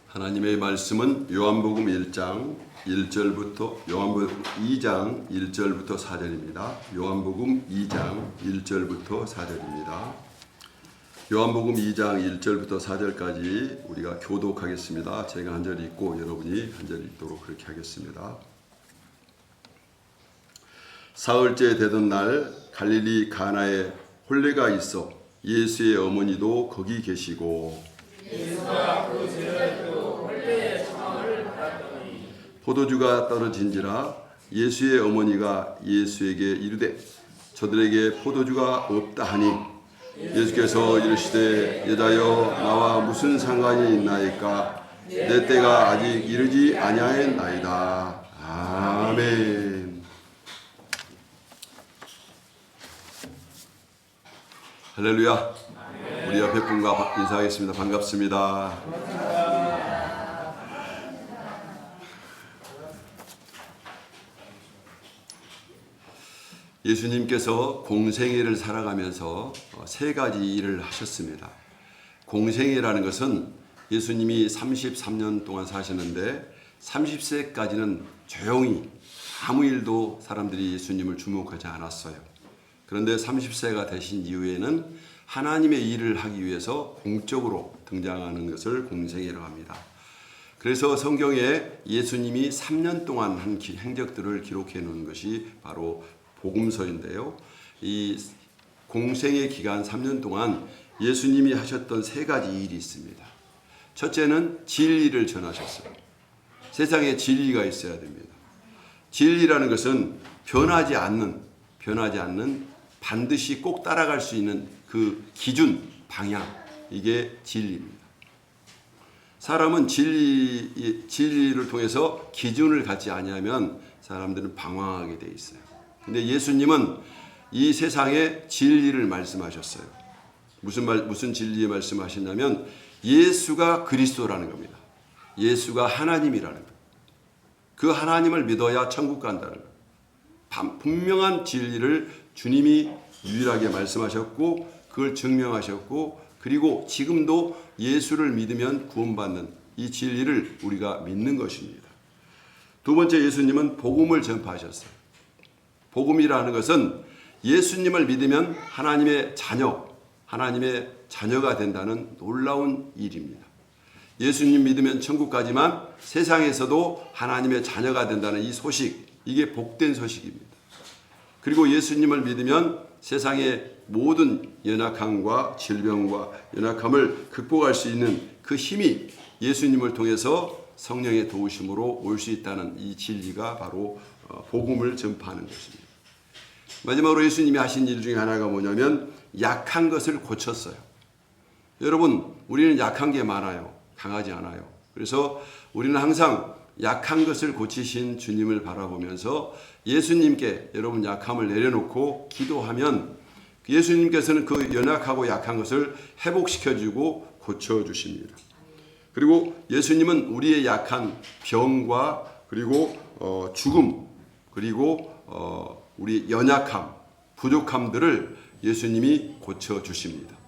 하나님의 말씀은 요한복음 1장 1절부터 요한복음 2장 1절부터 4절입니다. 요한복음 2장 1절부터 4절입니다. 요한복음 2장 1절부터 4절까지 우리가 교독하겠습니다. 제가 한 절 읽고 여러분이 한 절 읽도록 그렇게 하겠습니다. 사흘째 되던 날 갈릴리 가나에 혼례가 있어 예수의 어머니도 거기 계시고 예수가 그 제자들도 혼례의 청함을 받았더니 포도주가 떨어진지라 예수의 어머니가 예수에게 이르되 저들에게 포도주가 없다 하니 예수께서 이르시되 여자여 나와 무슨 상관이 있나이까 내 때가 아직 이르지 아니하였나이다. 아멘. 할렐루야. 우리 옆에 분과 인사하겠습니다. 반갑습니다. 예수님께서 공생애를 살아가면서 세 가지 일을 하셨습니다. 공생애라는 것은 예수님이 33년 동안 사시는데 30세까지는 조용히 아무 일도 사람들이 예수님을 주목하지 않았어요. 그런데 30세가 되신 이후에는 하나님의 일을 하기 위해서 공적으로 등장하는 것을 공생애라고 합니다. 그래서 성경에 예수님이 3년 동안 한 행적들을 기록해 놓은 것이 바로 복음서인데요. 이 공생애 기간 3년 동안 예수님이 하셨던 세 가지 일이 있습니다. 첫째는 진리를 전하셨어요. 세상에 진리가 있어야 됩니다. 진리라는 것은 변하지 않는 반드시 꼭 따라갈 수 있는 그 기준, 방향, 이게 진리입니다. 사람은 진리를 통해서 기준을 갖지 아니하면 사람들은 방황하게 돼 있어요. 근데 예수님은 이 세상에 진리를 말씀하셨어요. 무슨 진리에 말씀하셨냐면 예수가 그리스도라는 겁니다. 예수가 하나님이라는 거예요. 그 하나님을 믿어야 천국 간다는 거예요. 분명한 진리를 주님이 유일하게 말씀하셨고 그걸 증명하셨고 그리고 지금도 예수를 믿으면 구원받는 이 진리를 우리가 믿는 것입니다. 두 번째, 예수님은 복음을 전파하셨어요. 복음이라는 것은 예수님을 믿으면 하나님의 자녀가 된다는 놀라운 일입니다. 예수님 믿으면 천국 가지만 세상에서도 하나님의 자녀가 된다는 이 소식, 이게 복된 소식입니다. 그리고 예수님을 믿으면 세상의 모든 연약함과 질병과 연약함을 극복할 수 있는 그 힘이 예수님을 통해서 성령의 도우심으로 올 수 있다는 이 진리가 바로 복음을 전파하는 것입니다. 마지막으로 예수님이 하신 일 중에 하나가 뭐냐면 약한 것을 고쳤어요. 여러분, 우리는 약한 게 많아요. 강하지 않아요. 그래서 우리는 항상 약한 것을 고치신 주님을 바라보면서 예수님께 여러분 약함을 내려놓고 기도하면 예수님께서는 그 연약하고 약한 것을 회복시켜주고 고쳐주십니다. 그리고 예수님은 우리의 약한 병과 그리고 죽음 그리고 우리 연약함, 부족함들을 예수님이 고쳐주십니다.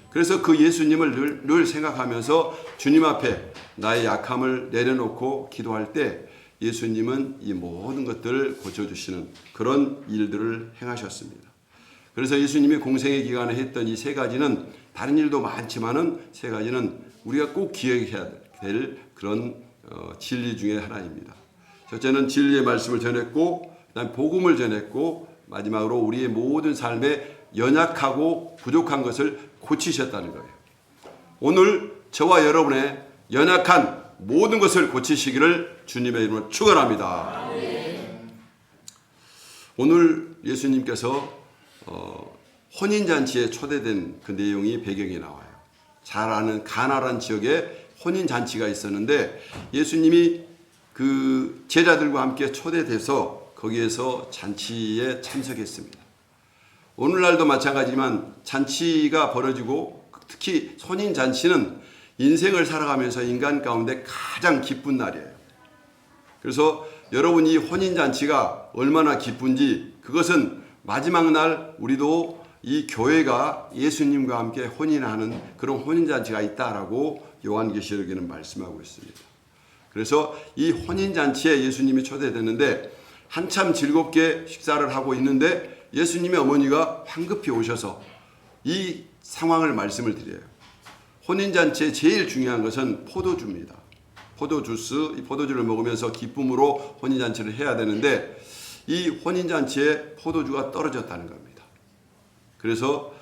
그래서 그 예수님을 늘 생각하면서 주님 앞에 나의 약함을 내려놓고 기도할 때 예수님은 이 모든 것들을 고쳐주시는 그런 일들을 행하셨습니다. 그래서 예수님이 공생애 기간에 했던 이 세 가지는 다른 일도 많지만은 세 가지는 우리가 꼭 기억해야 될 그런 진리 중에 하나입니다. 첫째는 진리의 말씀을 전했고, 그다음 복음을 전했고, 마지막으로 우리의 모든 삶에 연약하고 부족한 것을 고치셨다는 거예요. 오늘 저와 여러분의 연약한 모든 것을 고치시기를 주님의 이름으로 축원합니다. 오늘 예수님께서 혼인잔치에 초대된 그 내용이 배경에 나와요. 잘 아는 가나라는 지역에 혼인잔치가 있었는데 예수님이 그 제자들과 함께 초대돼서 거기에서 잔치에 참석했습니다. 오늘날도 마찬가지지만 잔치가 벌어지고 특히 혼인잔치는 인생을 살아가면서 인간 가운데 가장 기쁜 날이에요. 그래서 여러분 이 혼인잔치가 얼마나 기쁜지 그것은 마지막 날 우리도 이 교회가 예수님과 함께 혼인하는 그런 혼인잔치가 있다라고 요한계시록에는 말씀하고 있습니다. 그래서 이 혼인잔치에 예수님이 초대됐는데 한참 즐겁게 식사를 하고 있는데 예수님의 어머니가 황급히 오셔서 이 상황을 말씀을 드려요. 혼인잔치에 제일 중요한 것은 포도주입니다. 포도주스, 이 포도주를 먹으면서 기쁨으로 혼인잔치를 해야 되는데 이 혼인잔치에 포도주가 떨어졌다는 겁니다. 그래서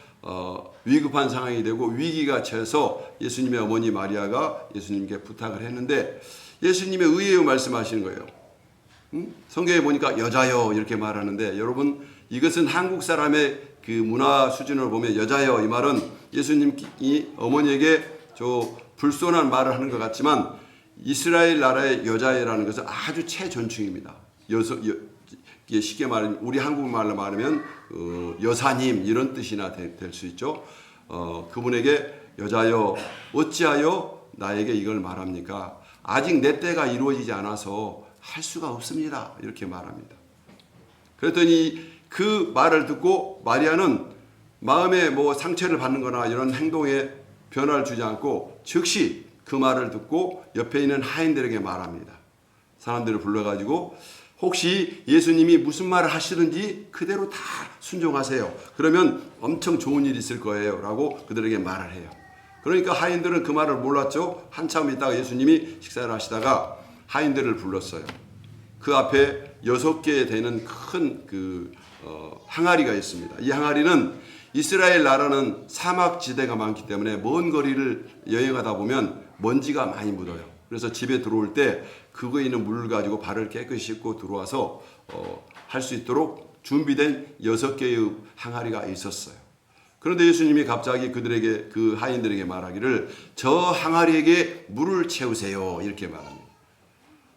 위급한 상황이 되고 위기가 처해서 예수님의 어머니 마리아가 예수님께 부탁을 했는데 예수님의 의예요 말씀하시는 거예요. 성경에 보니까 여자여 이렇게 말하는데 여러분 이것은 한국 사람의 그 문화 수준으로 보면 여자여 이 말은 예수님이 어머니에게 저 불손한 말을 하는 것 같지만 이스라엘 나라의 여자애라는 것은 아주 최존칭입니다. 쉽게 말하면 우리 한국말로 말하면 여사님 이런 뜻이나 될 수 있죠. 그분에게 여자여 어찌하여 나에게 이걸 말합니까? 아직 내 때가 이루어지지 않아서 할 수가 없습니다. 이렇게 말합니다. 그랬더니 그 말을 듣고 마리아는 마음에 뭐 상처를 받는 거나 이런 행동에 변화를 주지 않고 즉시 그 말을 듣고 옆에 있는 하인들에게 말합니다. 사람들을 불러가지고 혹시 예수님이 무슨 말을 하시든지 그대로 다 순종하세요. 그러면 엄청 좋은 일이 있을 거예요. 라고 그들에게 말을 해요. 그러니까 하인들은 그 말을 몰랐죠. 한참 있다가 예수님이 식사를 하시다가 하인들을 불렀어요. 그 앞에 6개 되는 큰 항아리가 있습니다. 이 항아리는 이스라엘 나라는 사막지대가 많기 때문에 먼 거리를 여행하다 보면 먼지가 많이 묻어요. 그래서 집에 들어올 때 그거에 있는 물을 가지고 발을 깨끗이 씻고 들어와서 할 수 있도록 준비된 6개의 항아리가 있었어요. 그런데 예수님이 갑자기 그들에게 그 하인들에게 말하기를 저 항아리에게 물을 채우세요. 이렇게 말합니다.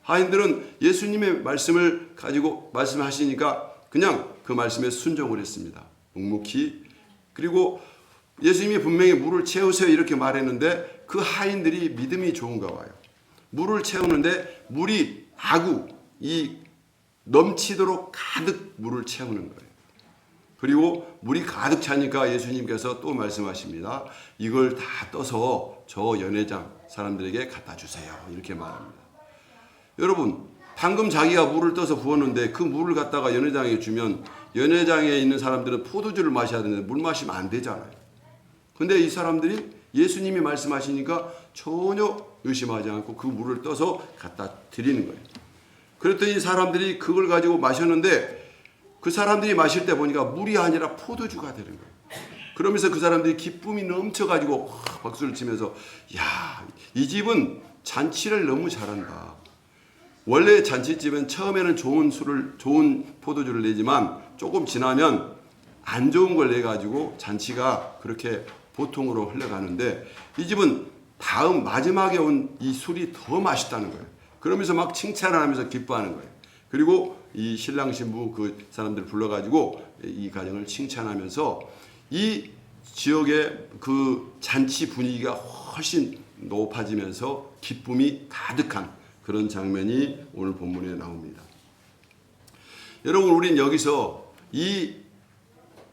하인들은 예수님의 말씀을 가지고 말씀하시니까 그냥 그 말씀에 순종을 했습니다. 묵묵히. 그리고 예수님이 분명히 물을 채우세요 이렇게 말했는데 그 하인들이 믿음이 좋은가 봐요. 물을 채우는데 물이 아구 넘치도록 가득 물을 채우는 거예요. 그리고 물이 가득 차니까 예수님께서 또 말씀하십니다. 이걸 다 떠서 저 연회장 사람들에게 갖다 주세요. 이렇게 말합니다. 여러분 방금 자기가 물을 떠서 부었는데 그 물을 갖다가 연회장에 주면 연회장에 있는 사람들은 포도주를 마셔야 되는데 물 마시면 안 되잖아요. 근데 이 사람들이 예수님이 말씀하시니까 전혀 의심하지 않고 그 물을 떠서 갖다 드리는 거예요. 그랬더니 사람들이 그걸 가지고 마셨는데 그 사람들이 마실 때 보니까 물이 아니라 포도주가 되는 거예요. 그러면서 그 사람들이 기쁨이 넘쳐가지고 박수를 치면서 야, 이 집은 잔치를 너무 잘한다. 원래 잔치집은 처음에는 좋은 포도주를 내지만 조금 지나면 안 좋은 걸 내가지고 잔치가 그렇게 보통으로 흘러가는데 이 집은 마지막에 온 이 술이 더 맛있다는 거예요. 그러면서 막 칭찬을 하면서 기뻐하는 거예요. 그리고 이 신랑 신부 그 사람들 불러가지고 이 가정을 칭찬하면서 이 지역의 그 잔치 분위기가 훨씬 높아지면서 기쁨이 가득한 그런 장면이 오늘 본문에 나옵니다. 여러분 우린 여기서 이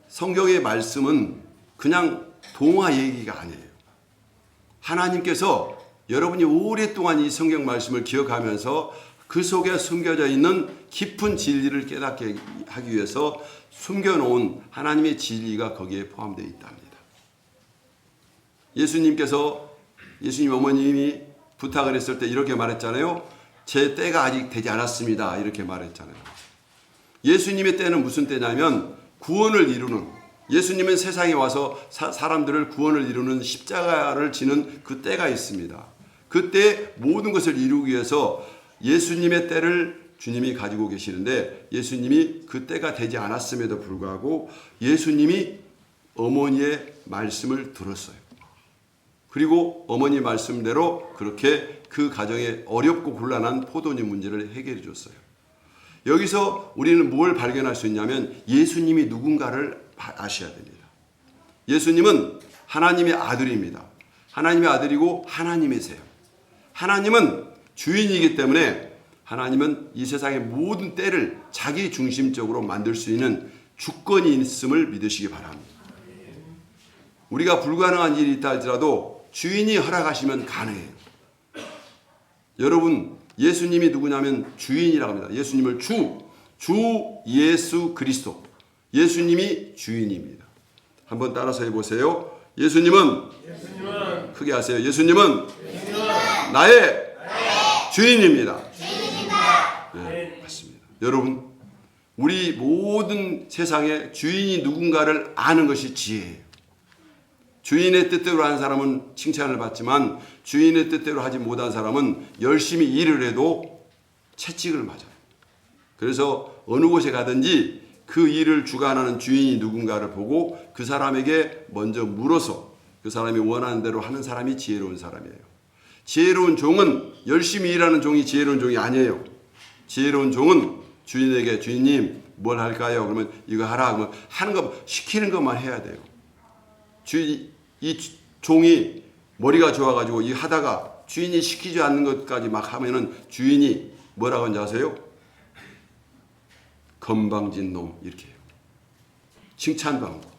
성경의 말씀은 그냥 동화 얘기가 아니에요. 하나님께서 여러분이 오랫동안 이 성경 말씀을 기억하면서 그 속에 숨겨져 있는 깊은 진리를 깨닫게 하기 위해서 숨겨놓은 하나님의 진리가 거기에 포함되어 있답니다. 예수님 어머님이 부탁을 했을 때 이렇게 말했잖아요. 제 때가 아직 되지 않았습니다. 이렇게 말했잖아요. 예수님의 때는 무슨 때냐면 구원을 이루는, 예수님은 세상에 와서 사람들을 구원을 이루는 십자가를 지는 그 때가 있습니다. 그때 모든 것을 이루기 위해서 예수님의 때를 주님이 가지고 계시는데 예수님이 그 때가 되지 않았음에도 불구하고 예수님이 어머니의 말씀을 들었어요. 그리고 어머니 말씀대로 그렇게 그 가정의 어렵고 곤란한 포도주 문제를 해결해 줬어요. 여기서 우리는 뭘 발견할 수 있냐면 예수님이 누군가를 아셔야 됩니다. 예수님은 하나님의 아들입니다. 하나님의 아들이고 하나님이세요. 하나님은 주인이기 때문에 하나님은 이 세상의 모든 때를 자기 중심적으로 만들 수 있는 주권이 있음을 믿으시기 바랍니다. 우리가 불가능한 일이 있다 할지라도 주인이 허락하시면 가능해요. 여러분, 예수님이 누구냐면 주인이라고 합니다. 예수님을 주 예수 그리스도. 예수님이 주인입니다. 한번 따라서 해보세요. 예수님은 크게 하세요. 예수님은 나의 주인입니다. 네, 맞습니다. 여러분, 우리 모든 세상에 주인이 누군가를 아는 것이 지혜예요. 주인의 뜻대로 하는 사람은 칭찬을 받지만 주인의 뜻대로 하지 못한 사람은 열심히 일을 해도 채찍을 맞아요. 그래서 어느 곳에 가든지 그 일을 주관하는 주인이 누군가를 보고 그 사람에게 먼저 물어서 그 사람이 원하는 대로 하는 사람이 지혜로운 사람이에요. 지혜로운 종은 열심히 일하는 종이 지혜로운 종이 아니에요. 지혜로운 종은 주인에게 주인님 뭘 할까요? 그러면 이거 하라. 그러면 하는 거 시키는 것만 해야 돼요. 이 종이 머리가 좋아가지고 이 하다가 주인이 시키지 않는 것까지 막 하면은 주인이 뭐라고 하는지 아세요? 건방진 놈 이렇게 해요. 칭찬도 안 하고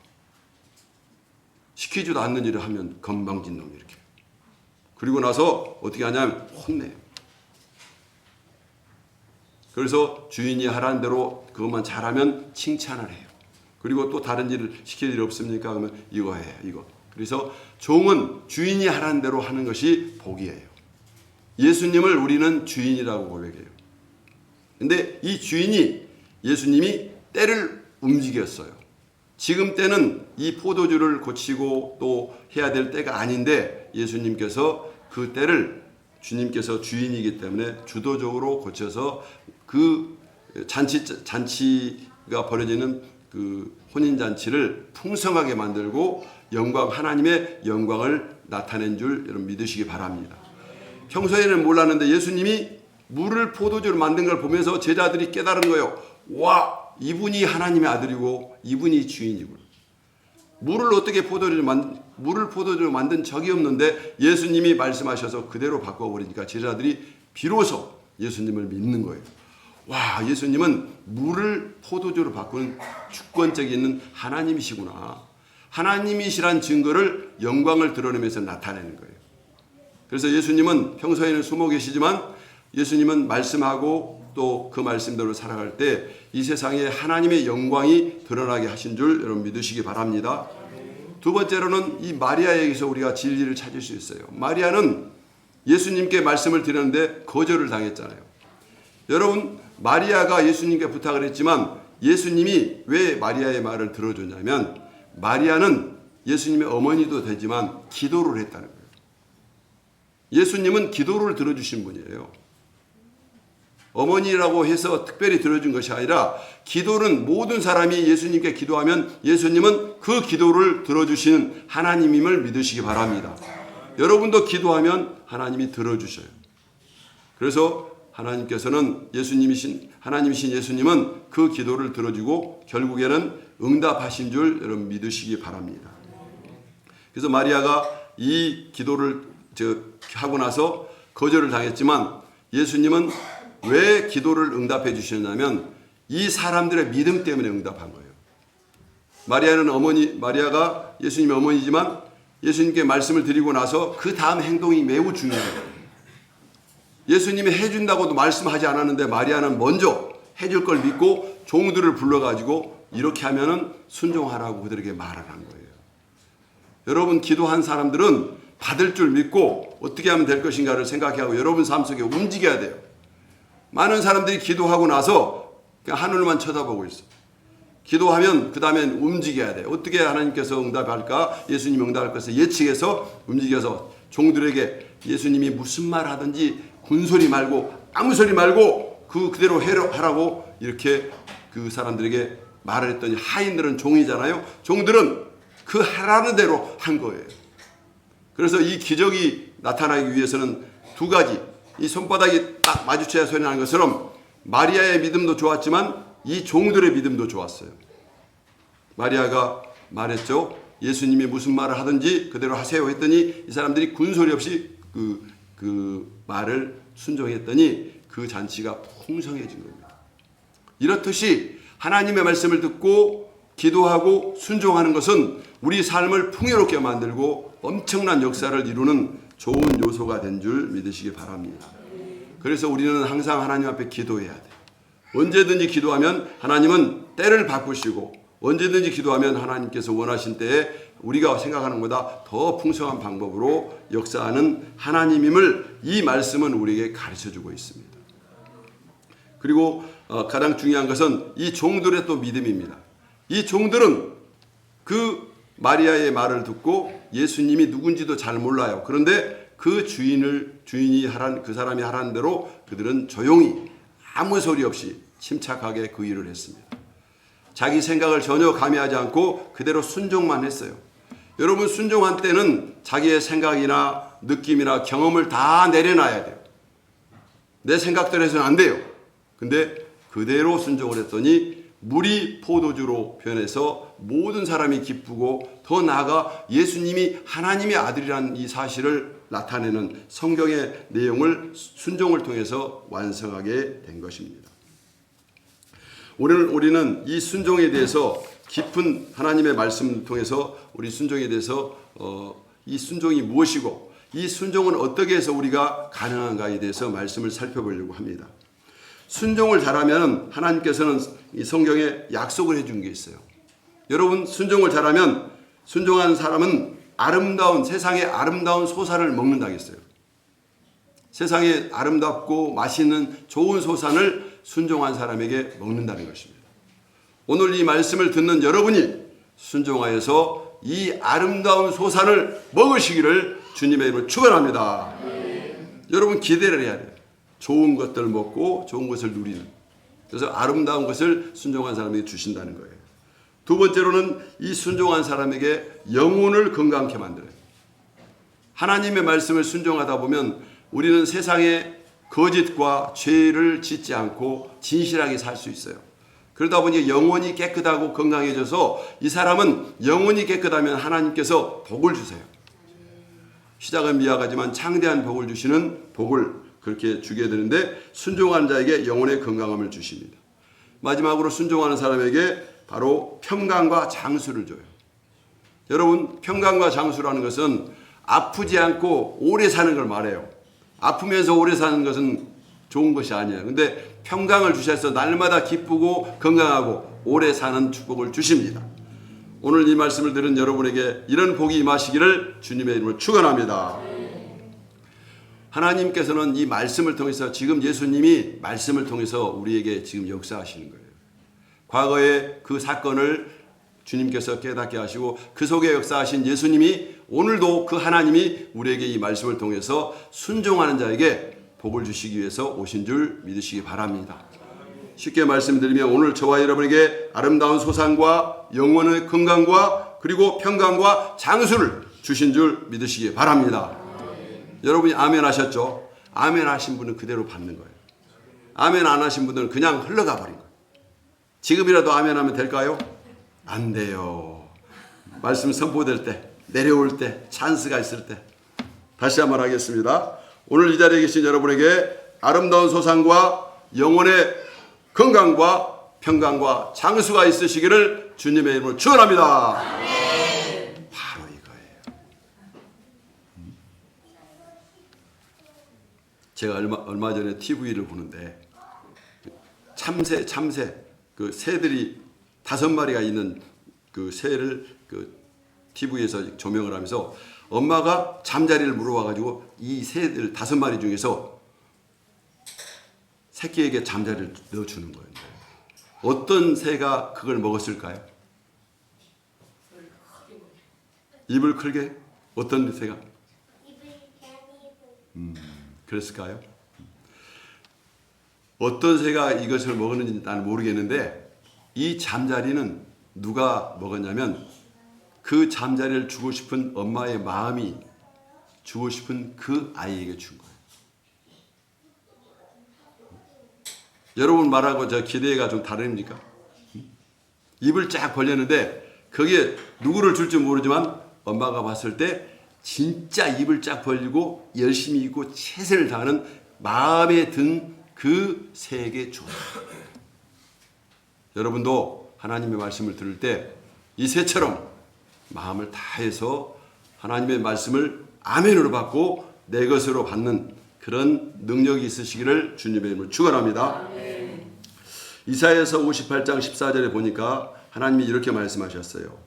시키지도 않는 일을 하면 건방진 놈 이렇게 해요. 그리고 나서 어떻게 하냐면 혼내요. 그래서 주인이 하라는 대로 그것만 잘하면 칭찬을 해요. 그리고 또 다른 일을 시킬 일 없습니까? 그러면 이거 해, 이거. 그래서 종은 주인이 하라는 대로 하는 것이 복이에요. 예수님을 우리는 주인이라고 고백해요. 근데 이 주인이 예수님이 때를 움직였어요. 지금 때는 이 포도주를 고치고 또 해야 될 때가 아닌데 예수님께서 그 때를 주님께서 주인이기 때문에 주도적으로 고쳐서 그 잔치가 벌어지는 그 혼인잔치를 풍성하게 만들고 하나님의 영광을 나타낸 줄 여러분 믿으시기 바랍니다. 평소에는 몰랐는데 예수님이 물을 포도주로 만든 걸 보면서 제자들이 깨달은 거예요. 와, 이분이 하나님의 아들이고 이분이 주인이구나. 물을 포도주로 만든 적이 없는데 예수님이 말씀하셔서 그대로 바꿔버리니까 제자들이 비로소 예수님을 믿는 거예요. 와, 예수님은 물을 포도주로 바꾸는 주권적이 있는 하나님이시구나. 하나님이시란 증거를 영광을 드러내면서 나타내는 거예요. 그래서 예수님은 평소에는 숨어 계시지만 예수님은 말씀하고 또 그 말씀대로 살아갈 때 이 세상에 하나님의 영광이 드러나게 하신 줄 여러분 믿으시기 바랍니다. 두 번째로는 이 마리아에게서 우리가 진리를 찾을 수 있어요. 마리아는 예수님께 말씀을 드렸는데 거절을 당했잖아요. 여러분, 마리아가 예수님께 부탁을 했지만 예수님이 왜 마리아의 말을 들어줬냐면 마리아는 예수님의 어머니도 되지만 기도를 했다는 거예요. 예수님은 기도를 들어주신 분이에요. 어머니라고 해서 특별히 들어준 것이 아니라 기도는 모든 사람이 예수님께 기도하면 예수님은 그 기도를 들어주시는 하나님임을 믿으시기 바랍니다. 여러분도 기도하면 하나님이 들어주셔요. 그래서 하나님께서는 하나님이신 예수님은 그 기도를 들어주고 결국에는 응답하신 줄 여러분 믿으시기 바랍니다. 그래서 마리아가 이 기도를 하고 나서 거절을 당했지만 예수님은 왜 기도를 응답해 주셨냐면 이 사람들의 믿음 때문에 응답한 거예요. 마리아가 예수님의 어머니지만 예수님께 말씀을 드리고 나서 그 다음 행동이 매우 중요해요. 예수님이 해준다고도 말씀하지 않았는데 마리아는 먼저 해줄 걸 믿고 종들을 불러가지고 이렇게 하면은 순종하라고 그들에게 말을 한 거예요. 여러분, 기도한 사람들은 받을 줄 믿고 어떻게 하면 될 것인가를 생각하고 여러분 삶 속에 움직여야 돼요. 많은 사람들이 기도하고 나서 그냥 하늘만 쳐다보고 있어요. 기도하면 그 다음엔 움직여야 돼요. 어떻게 하나님께서 응답할까? 예수님이 응답할 것을 예측해서 움직여서 종들에게 예수님이 무슨 말 하든지 군소리 말고 아무 소리 말고 그대로 하라고 이렇게 그 사람들에게 말을 했더니 하인들은 종이잖아요. 종들은 그 하라는 대로 한 거예요. 그래서 이 기적이 나타나기 위해서는 두 가지, 이 손바닥이 딱 마주쳐야 소리 나는 것처럼 마리아의 믿음도 좋았지만 이 종들의 믿음도 좋았어요. 마리아가 말했죠. 예수님이 무슨 말을 하든지 그대로 하세요 했더니 이 사람들이 군소리 없이 그 말을 순종했더니 그 잔치가 풍성해진 겁니다. 이렇듯이 하나님의 말씀을 듣고 기도하고 순종하는 것은 우리 삶을 풍요롭게 만들고 엄청난 역사를 이루는 좋은 요소가 된 줄 믿으시기 바랍니다. 그래서 우리는 항상 하나님 앞에 기도해야 돼요. 언제든지 기도하면 하나님은 때를 바꾸시고 언제든지 기도하면 하나님께서 원하신 때에 우리가 생각하는 것보다 더 풍성한 방법으로 역사하는 하나님임을 이 말씀은 우리에게 가르쳐주고 있습니다. 그리고 가장 중요한 것은 이 종들의 또 믿음입니다. 이 종들은 그 마리아의 말을 듣고 예수님이 누군지도 잘 몰라요. 그런데 그 주인이 하란 그 사람이 하라는 대로 그들은 조용히 아무 소리 없이 침착하게 그 일을 했습니다. 자기 생각을 전혀 가미하지 않고 그대로 순종만 했어요. 여러분, 순종한 때는 자기의 생각이나 느낌이나 경험을 다 내려놔야 돼요. 내 생각대로 해서는 안 돼요. 근데 그대로 순종을 했더니 물이 포도주로 변해서 모든 사람이 기쁘고 더 나아가 예수님이 하나님의 아들이라는 이 사실을 나타내는 성경의 내용을 순종을 통해서 완성하게 된 것입니다. 오늘 우리는 이 순종에 대해서 깊은 하나님의 말씀을 통해서 우리 순종에 대해서 이 순종이 무엇이고 이 순종은 어떻게 해서 우리가 가능한가에 대해서 말씀을 살펴보려고 합니다. 순종을 잘하면 하나님께서는 이 성경에 약속을 해준 게 있어요. 여러분, 순종을 잘하면 순종하는 사람은 세상의 아름다운 소산을 먹는다겠어요. 세상에 아름답고 맛있는 좋은 소산을 순종한 사람에게 먹는다는 것입니다. 오늘 이 말씀을 듣는 여러분이 순종하여서 이 아름다운 소산을 먹으시기를 주님의 이름으로 축원합니다. 여러분, 기대를 해야 돼요. 좋은 것들 먹고 좋은 것을 누리는. 그래서 아름다운 것을 순종한 사람에게 주신다는 거예요. 두 번째로는 이 순종한 사람에게 영혼을 건강케 만들어요. 하나님의 말씀을 순종하다 보면 우리는 세상에 거짓과 죄를 짓지 않고 진실하게 살 수 있어요. 그러다 보니 영혼이 깨끗하고 건강해져서 이 사람은 영혼이 깨끗하면 하나님께서 복을 주세요. 시작은 미약하지만 창대한 복을 주시는 복을 그렇게 주게 되는데 순종하는 자에게 영혼의 건강함을 주십니다. 마지막으로 순종하는 사람에게 바로 평강과 장수를 줘요. 여러분, 평강과 장수라는 것은 아프지 않고 오래 사는 걸 말해요. 아프면서 오래 사는 것은 좋은 것이 아니에요. 근데 평강을 주셔서 날마다 기쁘고 건강하고 오래 사는 축복을 주십니다. 오늘 이 말씀을 들은 여러분에게 이런 복이 임하시기를 주님의 이름으로 축원합니다. 하나님께서는 이 말씀을 통해서 지금 예수님이 말씀을 통해서 우리에게 지금 역사하시는 거예요. 과거의 그 사건을 주님께서 깨닫게 하시고 그 속에 역사하신 예수님이 오늘도 그 하나님이 우리에게 이 말씀을 통해서 순종하는 자에게 복을 주시기 위해서 오신 줄 믿으시기 바랍니다. 쉽게 말씀드리면 오늘 저와 여러분에게 아름다운 소산과 영혼의 건강과 그리고 평강과 장수를 주신 줄 믿으시기 바랍니다. 여러분이 아멘 하셨죠? 아멘 하신 분은 그대로 받는 거예요. 아멘 안 하신 분들은 그냥 흘러가 버린 거예요. 지금이라도 아멘 하면 될까요? 안 돼요. 말씀 선포될 때, 내려올 때, 찬스가 있을 때. 다시 한번 하겠습니다. 오늘 이 자리에 계신 여러분에게 아름다운 소산과 영혼의 건강과 평강과 장수가 있으시기를 주님의 이름으로 축원합니다. 바로 이거예요. 제가 얼마 전에 TV를 보는데 참새 그 새들이 5마리가 있는 그 새를 그 TV에서 조명을 하면서 엄마가 잠자리를 물어와가지고 이 새들 5마리 중에서 새끼에게 잠자리를 넣어주는 거예요. 어떤 새가 그걸 먹었을까요? 입을 크게? 어떤 새가? 그랬을까요? 어떤 새가 이것을 먹었는지 나는 모르겠는데 이 잠자리는 누가 먹었냐면 그 잠자리를 주고 싶은 엄마의 마음이 주고 싶은 그 아이에게 준 거예요. 여러분 말하고 저 기대가 좀 다릅니까? 입을 쫙 벌렸는데 거기에 누구를 줄지 모르지만 엄마가 봤을 때 진짜 입을 쫙 벌리고 열심히 있고 최선을 다하는 마음에 든 그 새에게 줘. 여러분도 하나님의 말씀을 들을 때 이 새처럼 마음을 다해서 하나님의 말씀을 아멘으로 받고 내 것으로 받는 그런 능력이 있으시기를 주님의 이름으로 축원합니다. 이사야서 58장 14절에 보니까 하나님이 이렇게 말씀하셨어요.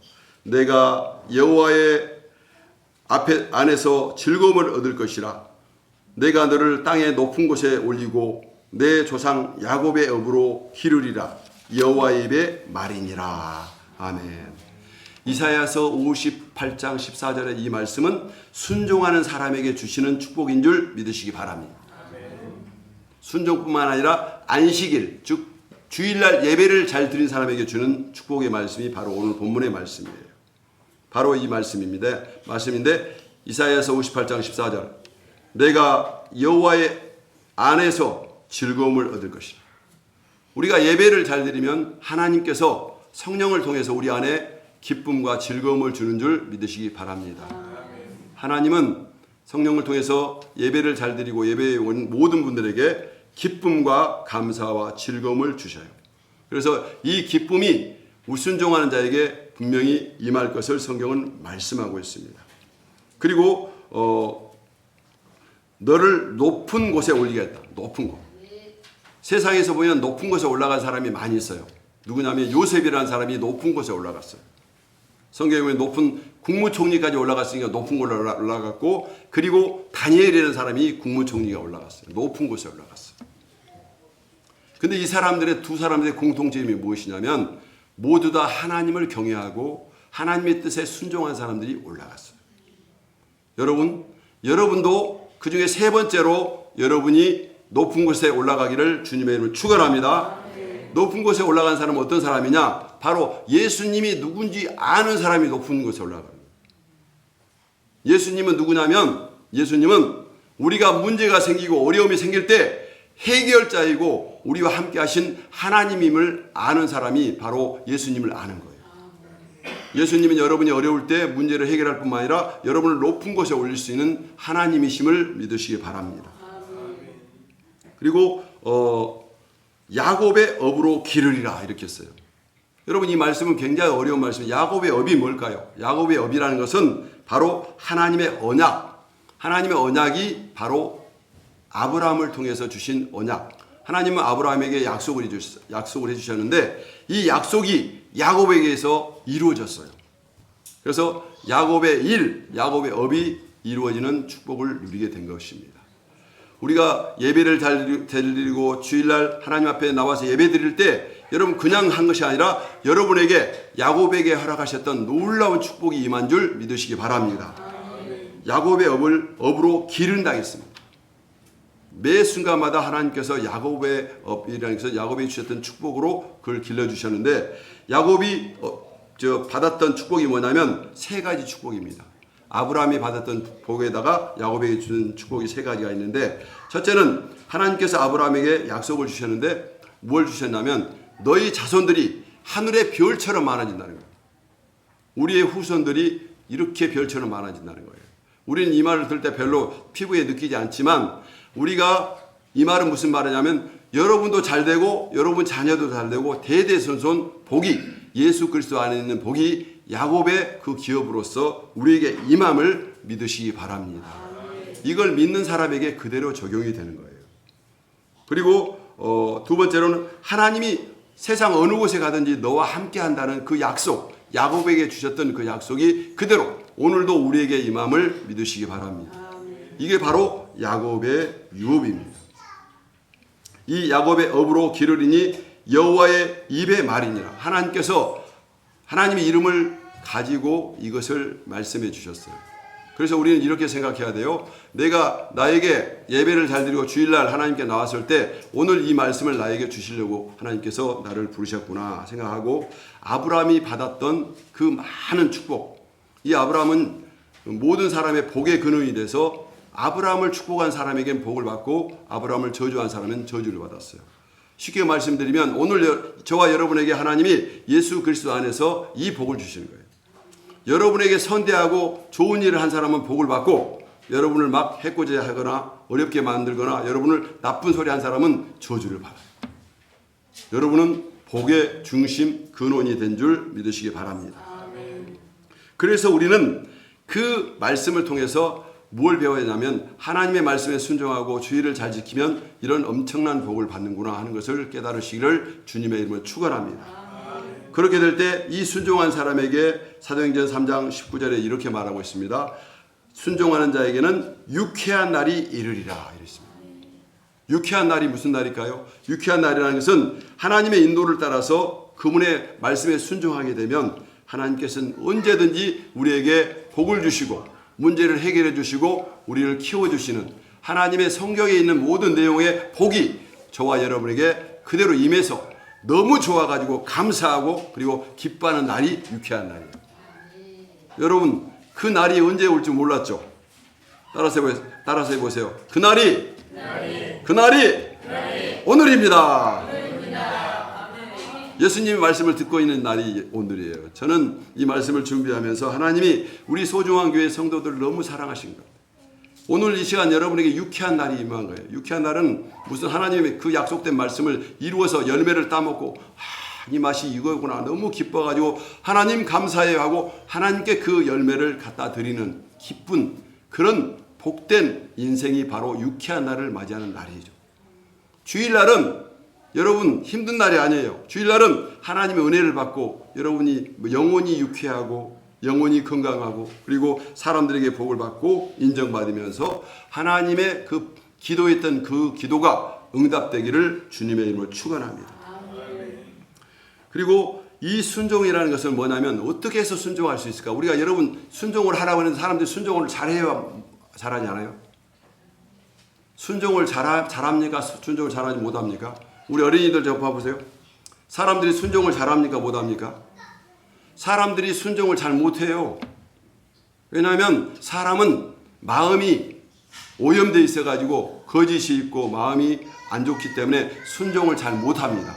내가 여호와의 안에서 즐거움을 얻을 것이라. 내가 너를 땅의 높은 곳에 올리고 내 조상 야곱의 업으로 기르리라. 여호와의 입의 말이니라. 아멘. 이사야서 58장 14절의 이 말씀은 순종하는 사람에게 주시는 축복인 줄 믿으시기 바랍니다. 순종뿐만 아니라 안식일, 즉 주일날 예배를 잘 드린 사람에게 주는 축복의 말씀이 바로 오늘 본문의 말씀이에요. 바로 이 말씀인데 이사야서 58장 14절 내가 여호와의 안에서 즐거움을 얻을 것이라. 우리가 예배를 잘 드리면 하나님께서 성령을 통해서 우리 안에 기쁨과 즐거움을 주는 줄 믿으시기 바랍니다. 하나님은 성령을 통해서 예배를 잘 드리고 예배에 온 모든 분들에게 기쁨과 감사와 즐거움을 주셔요. 그래서 이 기쁨이 순종하는 자에게 분명히 임할 것을 성경은 말씀하고 있습니다. 그리고 너를 높은 곳에 올리겠다. 높은 곳. 세상에서 보면 높은 곳에 올라간 사람이 많이 있어요. 누구냐면 요셉이라는 사람이 높은 곳에 올라갔어요. 성경에 보면 높은 국무총리까지 올라갔으니까 높은 곳에 올라갔고, 그리고 다니엘이라는 사람이 국무총리가 올라갔어요. 높은 곳에 올라갔어요. 근데 이 사람들의 두 사람들의 공통점이 무엇이냐면 모두 다 하나님을 경외하고 하나님의 뜻에 순종한 사람들이 올라갔어요. 여러분도 그 중에 세 번째로 여러분이 높은 곳에 올라가기를 주님의 이름으로 축원합니다. 높은 곳에 올라간 사람은 어떤 사람이냐? 바로 예수님이 누군지 아는 사람이 높은 곳에 올라가는 거예요. 예수님은 누구냐면 예수님은 우리가 문제가 생기고 어려움이 생길 때 해결자이고 우리와 함께 하신 하나님임을 아는 사람이 바로 예수님을 아는 거예요. 예수님은 여러분이 어려울 때 문제를 해결할 뿐만 아니라 여러분을 높은 곳에 올릴 수 있는 하나님이심을 믿으시기 바랍니다. 그리고 야곱의 업으로 기르리라 이렇게 했어요. 여러분 이 말씀은 굉장히 어려운 말씀이에요. 야곱의 업이 뭘까요? 야곱의 업이라는 것은 바로 하나님의 언약. 하나님의 언약이 바로 아브라함을 통해서 주신 언약. 하나님은 아브라함에게 약속을 해주셨는데 이 약속이 야곱에게서 이루어졌어요. 그래서 야곱의 업이 이루어지는 축복을 누리게 된 것입니다. 우리가 예배를 잘 드리고 주일날 하나님 앞에 나와서 예배 드릴 때 여러분 그냥 한 것이 아니라 여러분에게 야곱에게 허락하셨던 놀라운 축복이 임한 줄 믿으시기 바랍니다. 야곱의 업으로 기른다 했습니다. 매 순간마다 하나님께서 야곱의 업이라는 것은 야곱에게 주셨던 축복으로 그걸 길러주셨는데 야곱이 받았던 축복이 뭐냐면 세 가지 축복입니다. 아브라함이 받았던 복에다가 야곱에게 주는 축복이 세 가지가 있는데 첫째는 하나님께서 아브라함에게 약속을 주셨는데 뭘 주셨냐면 너희 자손들이 하늘의 별처럼 많아진다는 거예요. 우리의 후손들이 이렇게 별처럼 많아진다는 거예요. 우리는 이 말을 들을 때 별로 피부에 느끼지 않지만 우리가 이 말은 무슨 말이냐면 여러분도 잘 되고 여러분 자녀도 잘 되고 대대손손 복이 예수 그리스도 안에 있는 복이 야곱의 그 기업으로서 우리에게 임함을 믿으시기 바랍니다. 이걸 믿는 사람에게 그대로 적용이 되는 거예요. 그리고 두 번째로는 하나님이 세상 어느 곳에 가든지 너와 함께 한다는 그 약속, 야곱에게 주셨던 그 약속이 그대로 오늘도 우리에게 임함을 믿으시기 바랍니다. 이게 바로 야곱의 유업입니다. 이 야곱의 업으로 기르리니 여호와의 입의 말이니라. 하나님께서 하나님의 이름을 가지고 이것을 말씀해 주셨어요. 그래서 우리는 이렇게 생각해야 돼요. 내가 나에게 예배를 잘 드리고 주일날 하나님께 나왔을 때 오늘 이 말씀을 나에게 주시려고 하나님께서 나를 부르셨구나 생각하고 아브라함이 받았던 그 많은 축복, 이 아브라함은 모든 사람의 복의 근원이 돼서 아브라함을 축복한 사람에겐 복을 받고 아브라함을 저주한 사람은 저주를 받았어요. 쉽게 말씀드리면 오늘 저와 여러분에게 하나님이 예수 그리스도 안에서 이 복을 주시는 거예요. 여러분에게 선대하고 좋은 일을 한 사람은 복을 받고 여러분을 막 해코지하거나 어렵게 만들거나 여러분을 나쁜 소리 한 사람은 저주를 받아요. 여러분은 복의 중심 근원이 된 줄 믿으시기 바랍니다. 그래서 우리는 그 말씀을 통해서 뭘 배워야 하냐면 하나님의 말씀에 순종하고 주의를 잘 지키면 이런 엄청난 복을 받는구나 하는 것을 깨달으시기를 주님의 이름으로 축원합니다. 그렇게 될 때 이 순종한 사람에게 사도행전 3장 19절에 이렇게 말하고 있습니다. 순종하는 자에게는 유쾌한 날이 이르리라 이랬습니다. 유쾌한 날이 무슨 날일까요? 유쾌한 날이라는 것은 하나님의 인도를 따라서 그분의 말씀에 순종하게 되면 하나님께서는 언제든지 우리에게 복을 주시고 문제를 해결해 주시고 우리를 키워주시는 하나님의 성경에 있는 모든 내용의 복이 저와 여러분에게 그대로 임해서 너무 좋아가지고 감사하고 그리고 기뻐하는 날이 유쾌한 날이에요. 여러분 그 날이 언제 올지 몰랐죠? 따라서 해보세요. 그 날이 오늘입니다. 예수님의 말씀을 듣고 있는 날이 오늘이에요. 저는 이 말씀을 준비하면서 하나님이 우리 소중한 교회 성도들을 너무 사랑하신 거예요. 오늘 이 시간 여러분에게 유쾌한 날이 임한 거예요. 유쾌한 날은 무슨 하나님의 그 약속된 말씀을 이루어서 열매를 따먹고 이 맛이 이거구나 너무 기뻐가지고 하나님 감사해요 하고 하나님께 그 열매를 갖다 드리는 기쁜 그런 복된 인생이 바로 유쾌한 날을 맞이하는 날이죠. 주일날은 여러분 힘든 날이 아니에요. 주일날은 하나님의 은혜를 받고 여러분이 영혼이 유쾌하고 영혼이 건강하고 그리고 사람들에게 복을 받고 인정받으면서 하나님의 그 기도했던 그 기도가 응답되기를 주님의 이름으로 축원합니다. 그리고 이 순종이라는 것은 뭐냐면 어떻게 해서 순종할 수 있을까? 우리가 여러분 순종을 하라고 하는 사람들이 순종을 잘해야 잘하지 않아요? 순종을 잘합니까? 순종을 잘하지 못합니까? 우리 어린이들 좀 봐보세요. 사람들이 순종을 잘합니까? 못합니까? 사람들이 순종을 잘 못해요. 왜냐하면 사람은 마음이 오염되어 있어가지고 거짓이 있고 마음이 안 좋기 때문에 순종을 잘 못합니다.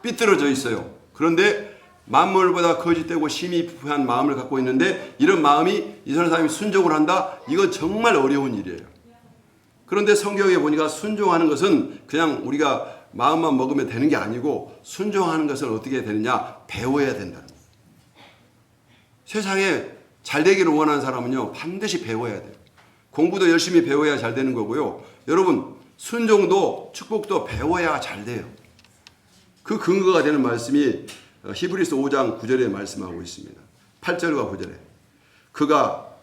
삐뚤어져 있어요. 그런데 만물보다 거짓되고 심히 부패한 마음을 갖고 있는데 이런 마음이 이 사람이 순종을 한다? 이건 정말 어려운 일이에요. 그런데 성경에 보니까 순종하는 것은 그냥 우리가 마음만 먹으면 되는 게 아니고 순종하는 것은 어떻게 되느냐? 배워야 된다는 거예요. 세상에 잘 되기를 원하는 사람은요 반드시 배워야 돼요. 공부도 열심히 배워야 잘 되는 거고요. 여러분 순종도 축복도 배워야 잘 돼요. 그 근거가 되는 말씀이 히브리서 5장 9절에 말씀하고 있습니다. 8절과 9절에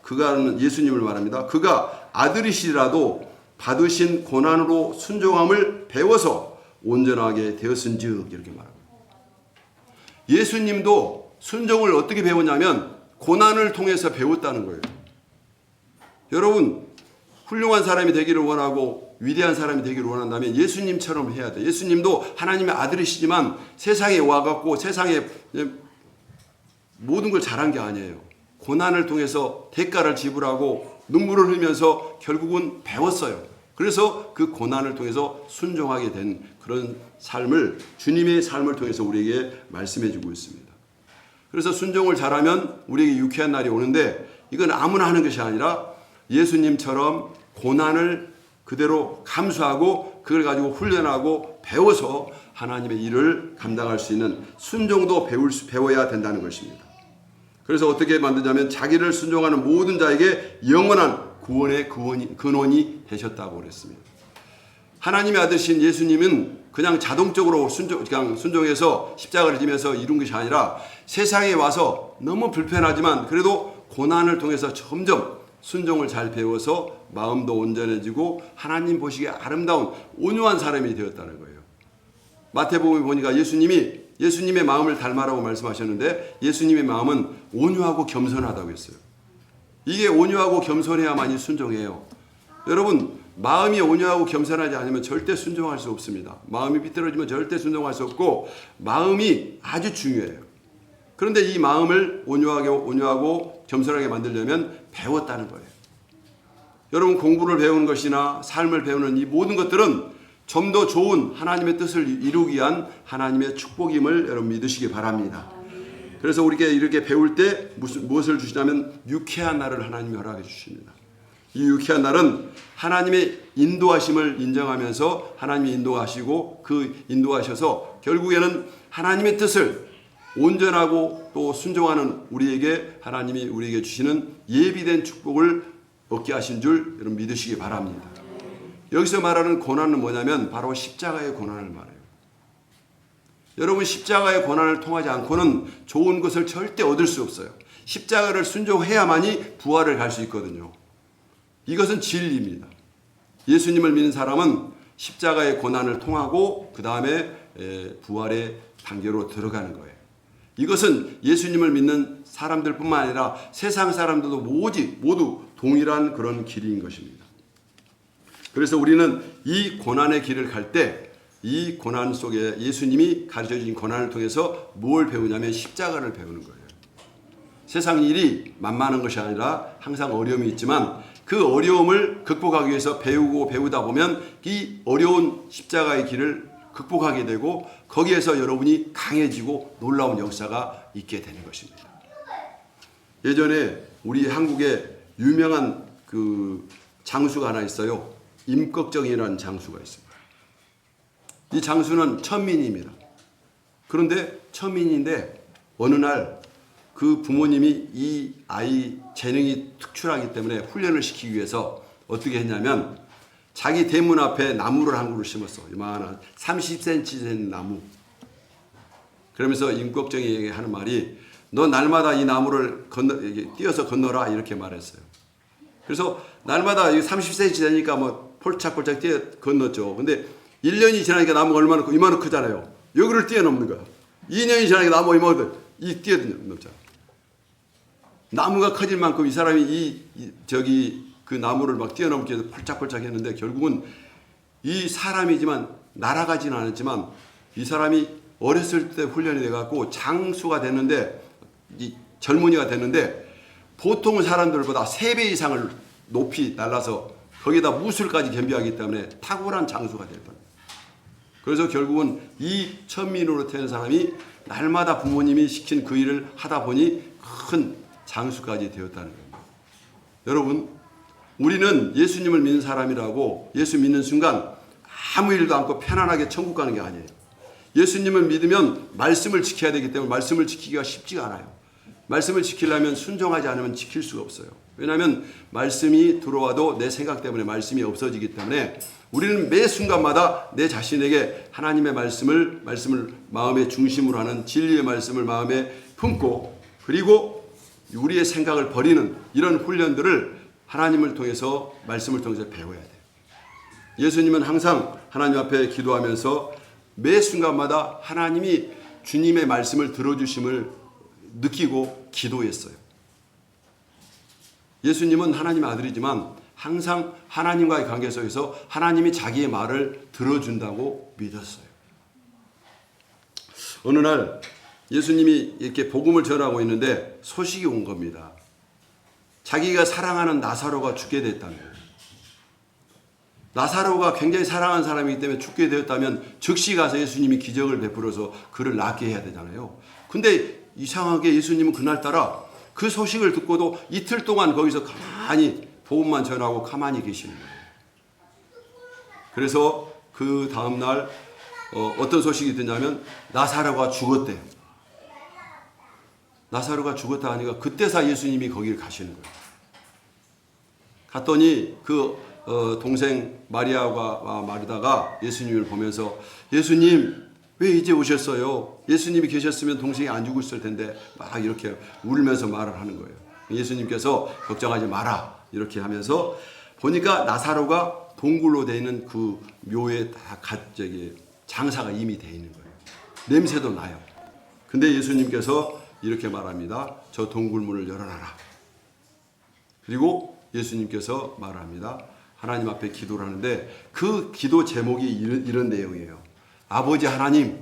그가는 예수님을 말합니다. 그가 아들이시라도 받으신 고난으로 순종함을 배워서 온전하게 되었은즉 이렇게 말합니다. 예수님도 순종을 어떻게 배웠냐면 고난을 통해서 배웠다는 거예요. 여러분 훌륭한 사람이 되기를 원하고 위대한 사람이 되기를 원한다면 예수님처럼 해야 돼요. 예수님도 하나님의 아들이시지만 세상에 와갖고 세상에 모든 걸 잘한 게 아니에요. 고난을 통해서 대가를 지불하고 눈물을 흘리면서 결국은 배웠어요. 그래서 그 고난을 통해서 순종하게 된 그런 삶을 주님의 삶을 통해서 우리에게 말씀해 주고 있습니다. 그래서 순종을 잘하면 우리에게 유쾌한 날이 오는데 이건 아무나 하는 것이 아니라 예수님처럼 고난을 그대로 감수하고 그걸 가지고 훈련하고 배워서 하나님의 일을 감당할 수 있는 순종도 배워야 된다는 것입니다. 그래서 어떻게 만드냐면 자기를 순종하는 모든 자에게 영원한 구원의 근원이 되셨다고 그랬습니다. 하나님의 아들신 예수님은 그냥 자동적으로 순종해서 십자가를 지면서 이룬 것이 아니라 세상에 와서 너무 불편하지만 그래도 고난을 통해서 점점 순종을 잘 배워서 마음도 온전해지고 하나님 보시기에 아름다운 온유한 사람이 되었다는 거예요. 마태복음에 보니까 예수님의 마음을 닮아라고 말씀하셨는데 예수님의 마음은 온유하고 겸손하다고 했어요. 이게 온유하고 겸손해야만이 순종해요. 여러분 마음이 온유하고 겸손하지 않으면 절대 순종할 수 없습니다. 마음이 삐뚤어지면 절대 순종할 수 없고 마음이 아주 중요해요. 그런데 이 마음을 온유하고 겸손하게 만들려면 배웠다는 거예요. 여러분 공부를 배우는 것이나 삶을 배우는 이 모든 것들은 좀 더 좋은 하나님의 뜻을 이루기 위한 하나님의 축복임을 여러분 믿으시기 바랍니다. 그래서 우리에게 이렇게 배울 때 무엇을 주시냐면 유쾌한 날을 하나님이 허락해 주십니다. 이 유쾌한 날은 하나님의 인도하심을 인정하면서 하나님이 인도하시고 그 인도하셔서 결국에는 하나님의 뜻을 온전하고 또 순종하는 우리에게 하나님이 우리에게 주시는 예비된 축복을 얻게 하신 줄 여러분 믿으시기 바랍니다. 여기서 말하는 고난은 뭐냐면 바로 십자가의 고난을 말해요. 여러분 십자가의 고난을 통하지 않고는 좋은 것을 절대 얻을 수 없어요. 십자가를 순종해야만이 부활을 갈 수 있거든요. 이것은 진리입니다. 예수님을 믿는 사람은 십자가의 고난을 통하고 그 다음에 부활의 단계로 들어가는 거예요. 이것은 예수님을 믿는 사람들뿐만 아니라 세상 사람들도 모두 동일한 그런 길인 것입니다. 그래서 우리는 이 고난의 길을 갈 때 이 고난 속에 예수님이 가르쳐주신 고난을 통해서 뭘 배우냐면 십자가를 배우는 거예요. 세상 일이 만만한 것이 아니라 항상 어려움이 있지만 그 어려움을 극복하기 위해서 배우다 보면 이 어려운 십자가의 길을 극복하게 되고 거기에서 여러분이 강해지고 놀라운 역사가 있게 되는 것입니다. 예전에 우리 한국에 유명한 그 장수가 하나 있어요. 임꺽정이라는 장수가 있습니다. 이 장수는 천민입니다. 그런데 천민인데 어느 날 그 부모님이 이 아이 재능이 특출하기 때문에 훈련을 시키기 위해서 어떻게 했냐면 자기 대문 앞에 나무를 한 그루 심었어. 이만한 30cm 된 나무. 그러면서 임꺽정이 하는 말이 너 날마다 이 나무를 띄어서 건너라 이렇게 말했어요. 그래서 날마다 30cm 되니까 뭐 폴짝폴짝 건넜죠. 근데 1년이 지나니까 나무가 얼마나 이만큼 크잖아요. 여기를 뛰어넘는 거야. 2년이 지나니까 나무가 이만큼 뛰어넘잖아. 나무가 커질 만큼 이 사람이 그 나무를 막 뛰어넘기 위해서 펄짝펄짝 했는데 결국은 이 사람이지만 날아가지는 않았지만 이 사람이 어렸을 때 훈련이 돼갖고 장수가 됐는데 젊은이가 됐는데 보통 사람들보다 3배 이상을 높이 날라서 거기다 무술까지 겸비하기 때문에 탁월한 장수가 됐다. 그래서 결국은 이 천민으로 태어난 사람이 날마다 부모님이 시킨 그 일을 하다 보니 큰 장수까지 되었다는 겁니다. 여러분, 우리는 예수님을 믿는 사람이라고 예수 믿는 순간 아무 일도 않고 편안하게 천국 가는 게 아니에요. 예수님을 믿으면 말씀을 지켜야 되기 때문에 말씀을 지키기가 쉽지가 않아요. 말씀을 지키려면 순종하지 않으면 지킬 수가 없어요. 왜냐하면 말씀이 들어와도 내 생각 때문에 말씀이 없어지기 때문에 우리는 매 순간마다 내 자신에게 하나님의 말씀을 마음의 중심으로 하는 진리의 말씀을 마음에 품고 그리고 우리의 생각을 버리는 이런 훈련들을 하나님을 통해서 말씀을 통해서 배워야 돼요. 예수님은 항상 하나님 앞에 기도하면서 매 순간마다 하나님이 주님의 말씀을 들어주심을 느끼고 기도했어요. 예수님은 하나님의 아들이지만 항상 하나님과의 관계 속에서 하나님이 자기의 말을 들어준다고 믿었어요. 어느 날 예수님이 이렇게 복음을 전하고 있는데 소식이 온 겁니다. 자기가 사랑하는 나사로가 죽게 됐다는 거예요. 나사로가 굉장히 사랑하는 사람이기 때문에 죽게 되었다면 즉시 가서 예수님이 기적을 베풀어서 그를 낫게 해야 되잖아요. 근데 이상하게 예수님은 그날따라 그 소식을 듣고도 이틀 동안 거기서 가만히 복음만 전하고 가만히 계시는 거예요. 그래서 그 다음날 어떤 소식이 듣냐면 나사로가 죽었대요. 나사로가 죽었다 하니까 그때서 예수님이 거기를 가시는 거예요. 갔더니 그 동생 마리아와 마르다가 예수님을 보면서 예수님 왜 이제 오셨어요? 예수님이 계셨으면 동생이 안 죽었을 텐데 막 이렇게 울면서 말을 하는 거예요. 예수님께서 걱정하지 마라 이렇게 하면서 보니까 나사로가 동굴로 되어 있는 그 묘에 다 장사가 이미 되어 있는 거예요. 냄새도 나요. 근데 예수님께서 이렇게 말합니다. 저 동굴문을 열어놔라. 그리고 예수님께서 말합니다. 하나님 앞에 기도를 하는데 그 기도 제목이 이런 내용이에요. 아버지 하나님,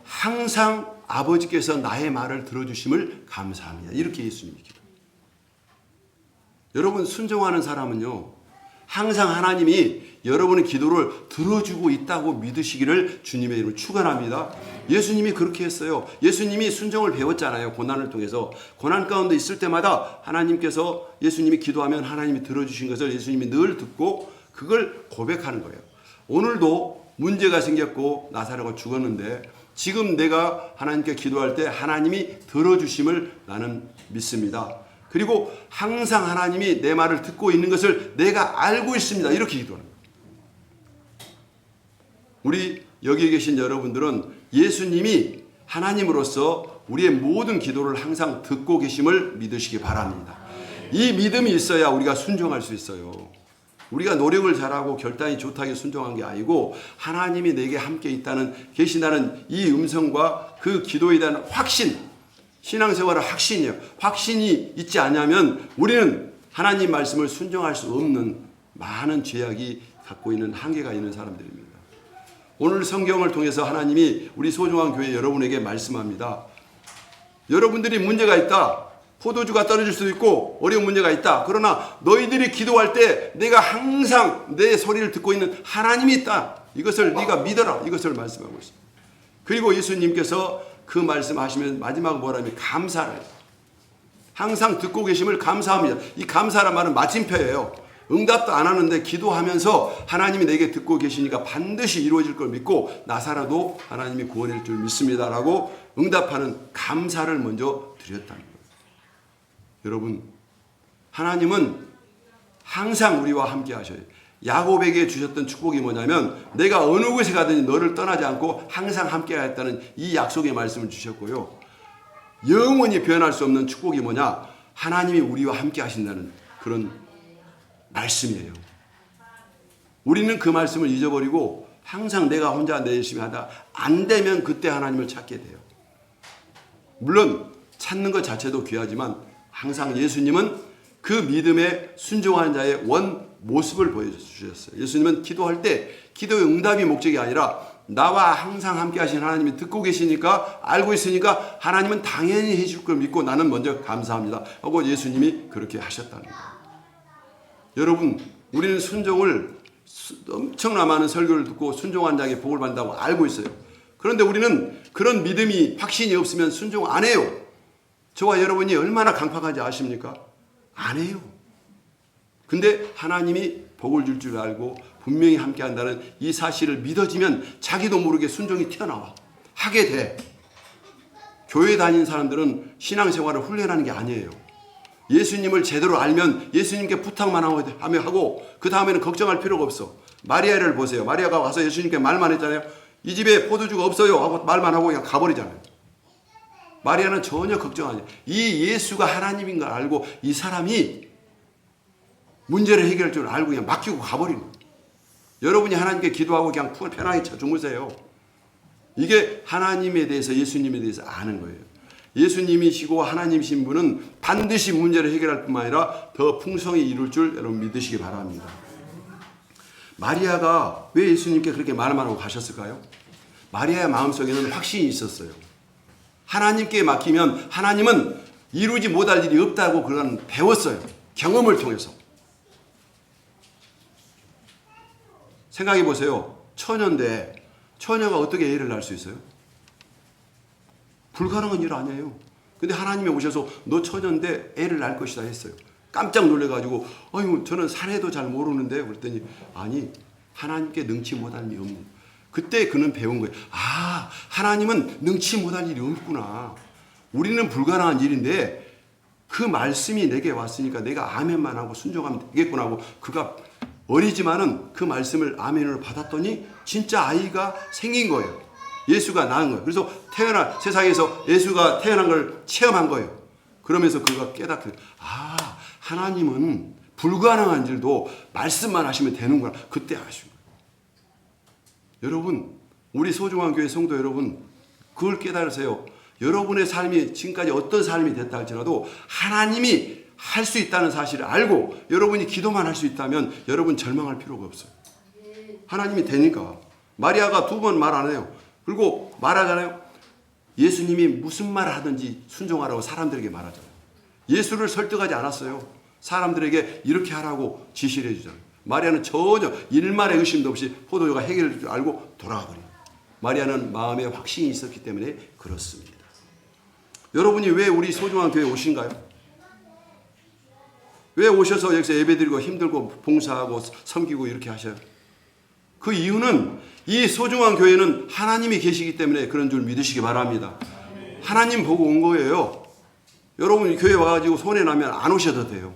항상 아버지께서 나의 말을 들어주심을 감사합니다. 이렇게 예수님이 기도해요. 여러분 순종하는 사람은요. 항상 하나님이 여러분의 기도를 들어주고 있다고 믿으시기를 주님의 이름으로 축원합니다. 예수님이 그렇게 했어요. 예수님이 순종을 배웠잖아요. 고난을 통해서. 고난 가운데 있을 때마다 하나님께서 예수님이 기도하면 하나님이 들어주신 것을 예수님이 늘 듣고 그걸 고백하는 거예요. 오늘도 문제가 생겼고 나사로가 죽었는데 지금 내가 하나님께 기도할 때 하나님이 들어주심을 나는 믿습니다. 그리고 항상 하나님이 내 말을 듣고 있는 것을 내가 알고 있습니다. 이렇게 기도하는 거예요. 우리 여기 계신 여러분들은 예수님이 하나님으로서 우리의 모든 기도를 항상 듣고 계심을 믿으시기 바랍니다. 이 믿음이 있어야 우리가 순종할 수 있어요. 우리가 노력을 잘하고 결단이 좋다고 순종한 게 아니고 하나님이 내게 함께 계신다는 이 음성과 그 기도에 대한 확신, 신앙생활은 확신이에요. 확신이 있지 않으면 우리는 하나님 말씀을 순종할 수 없는 많은 죄악이 갖고 있는 한계가 있는 사람들입니다. 오늘 성경을 통해서 하나님이 우리 소중한 교회 여러분에게 말씀합니다. 여러분들이 문제가 있다. 포도주가 떨어질 수도 있고 어려운 문제가 있다. 그러나 너희들이 기도할 때 내가 항상 내 소리를 듣고 있는 하나님이 있다. 이것을 네가 믿어라. 이것을 말씀하고 있습니다. 그리고 예수님께서 그 말씀하시면 마지막 뭐라면 감사를 항상 듣고 계심을 감사합니다. 이 감사란 말은 마침표예요. 응답도 안 하는데 기도하면서 하나님이 내게 듣고 계시니까 반드시 이루어질 걸 믿고 나 살아도 하나님이 구원할 줄 믿습니다라고 응답하는 감사를 먼저 드렸다는 거예요. 여러분, 하나님은 항상 우리와 함께 하셔요. 야곱에게 주셨던 축복이 뭐냐면 내가 어느 곳에 가든지 너를 떠나지 않고 항상 함께 하겠다는 이 약속의 말씀을 주셨고요. 영원히 변할 수 없는 축복이 뭐냐? 하나님이 우리와 함께 하신다는 그런 말씀이에요. 우리는 그 말씀을 잊어버리고 항상 내가 혼자 내 열심히 하다 안 되면 그때 하나님을 찾게 돼요. 물론 찾는 것 자체도 귀하지만 항상 예수님은 그 믿음에 순종하는 자의 원 모습을 보여주셨어요. 예수님은 기도할 때 기도의 응답이 목적이 아니라 나와 항상 함께 하신 하나님이 듣고 계시니까 알고 있으니까 하나님은 당연히 해줄 걸 믿고 나는 먼저 감사합니다 하고 예수님이 그렇게 하셨다는 거예요. 여러분, 우리는 순종을 엄청나 많은 설교를 듣고 순종한 자에게 복을 받는다고 알고 있어요. 그런데 우리는 그런 믿음이 확신이 없으면 순종 안 해요. 저와 여러분이 얼마나 강팍한지 아십니까? 안 해요. 근데 하나님이 복을 줄 줄 알고 분명히 함께 한다는 이 사실을 믿어지면 자기도 모르게 순종이 튀어나와. 하게 돼. 교회 다니는 사람들은 신앙생활을 훈련하는 게 아니에요. 예수님을 제대로 알면 예수님께 부탁만 하고 그 다음에는 걱정할 필요가 없어. 마리아를 보세요. 마리아가 와서 예수님께 말만 했잖아요. 이 집에 포도주가 없어요 하고 말만 하고 그냥 가버리잖아요. 마리아는 전혀 걱정하지 않아요. 이 예수가 하나님인 걸 알고 이 사람이 문제를 해결할 줄 알고 그냥 맡기고 가버리는 거예요. 여러분이 하나님께 기도하고 그냥 편하게 주무세요. 이게 하나님에 대해서 예수님에 대해서 아는 거예요. 예수님이시고 하나님이신 분은 반드시 문제를 해결할 뿐만 아니라 더 풍성히 이룰 줄 여러분 믿으시기 바랍니다. 마리아가 왜 예수님께 그렇게 말만 하고 가셨을까요? 마리아의 마음속에는 확신이 있었어요. 하나님께 맡기면 하나님은 이루지 못할 일이 없다고 그런 배웠어요. 경험을 통해서. 생각해 보세요. 처녀인데 처녀가 어떻게 애를 낳을 수 있어요? 불가능한 일 아니에요. 근데 하나님이 오셔서 너 처녀인데 애를 낳을 것이다 했어요. 깜짝 놀래가지고 아유 저는 사례도 잘 모르는데 그랬더니 아니 하나님께 능치 못할 일이 없는. 그때 그는 배운 거예요. 아 하나님은 능치 못할 일이 없구나. 우리는 불가능한 일인데 그 말씀이 내게 왔으니까 내가 아멘만 하고 순종하면 되겠구나 하고 그가 어리지만은 그 말씀을 아멘으로 받았더니 진짜 아이가 생긴 거예요. 예수가 낳은 거예요. 그래서 세상에서 예수가 태어난 걸 체험한 거예요. 그러면서 그가 깨닫게 아 하나님은 불가능한 일도 말씀만 하시면 되는구나. 그때 아신 거예요. 여러분 우리 소중한 교회 성도 여러분 그걸 깨달으세요. 여러분의 삶이 지금까지 어떤 삶이 됐다 할지라도 하나님이 할 수 있다는 사실을 알고 여러분이 기도만 할 수 있다면 여러분 절망할 필요가 없어요. 하나님이 되니까. 마리아가 2번 말 안 해요. 그리고 말하잖아요. 예수님이 무슨 말을 하든지 순종하라고 사람들에게 말하잖아요. 예수를 설득하지 않았어요. 사람들에게 이렇게 하라고 지시를 해주잖아요. 마리아는 전혀 일말의 의심도 없이 포도주가 해결될 줄 알고 돌아가 버려요. 마리아는 마음에 확신이 있었기 때문에 그렇습니다. 여러분이 왜 우리 소중한 교회에 오신가요? 왜 오셔서 여기서 예배드리고 힘들고 봉사하고 섬기고 이렇게 하셔요? 그 이유는 이 소중한 교회는 하나님이 계시기 때문에 그런 줄 믿으시기 바랍니다. 하나님 보고 온 거예요. 여러분 교회 와가지고 손해 나면 안 오셔도 돼요.